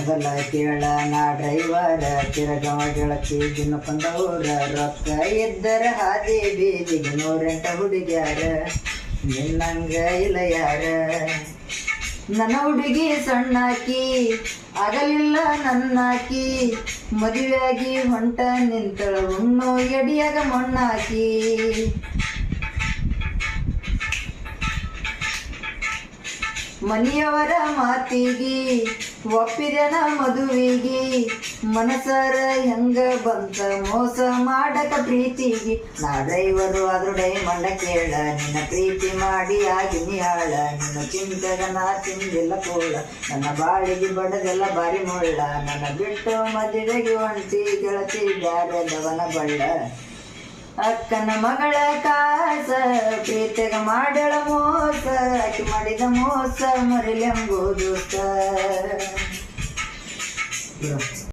ಮೊದಲ ಕೇಳ ನಾ ಡ್ರೈವರ ತಿರಗವ ಗೆಳತಿ ದಿನಕೊಂದವ್ರ ರೊಕ್ಕ ಇದ್ದರ ಹಾದಿ ಬೀದಿಗೆ 108 ಹುಡುಗ್ಯಾರ ನಿನ್ನಂಗ ಇಲ್ಲ ಯಾರ. ನನ್ನ ಹುಡುಗಿ ಸಣ್ಣಾಕಿ ಆಗಲಿಲ್ಲ ನನ್ನಾಕಿ ಮದುವೆಯಾಗಿ ಹೊಂಟ ನಿಂತಳ ಉಣ್ಣು ಎಡಿಯಾಗ ಮಣ್ಣಾಕಿ. ಮನೆಯವರ ಮಾತಿಗಿ ಒಪ್ಪಿದೆನ ಮದುವಿಗಿ ಮನಸರ ಹೆಂಗ ಬಂತ ಮೋಸ ಮಾಡಕ ಪ್ರೀತಿಗಿ. ನಾ ಡ್ರೈವರು ಆದ್ರೂ ಡೈಮಂಡ ಕೇಳ ನಿನ್ನ ಪ್ರೀತಿ ಮಾಡಿ ಆಗಿನಿ ಹಾಳ. ನಿನ್ನ ಚಿಂತೆಗ ನಾ ತಿಂದಿಲ್ಲ ಕೋಳ ನನ್ನ ಬಾಳಿಗೆ ಬಡದೆಲ್ಲ ಬಾರಿ ಮುಳ್ಳ. ನನ್ನ ಬಿಟ್ಟು ಮದುವೆಗೆ ಒಂಟಿ ಗೆಳತಿ ಬ್ಯಾರದವನ ಬಳ್ಳ. ಅಕ್ಕನ ಮಗಳ ಕಾಸ ಪ್ರೀತಿಗ ಮಾಡಳ ಮೋಸ ಆಕಿ ಮಾಡಿದ ಮೋಸ ಮರಿಲೆಂಬುದು.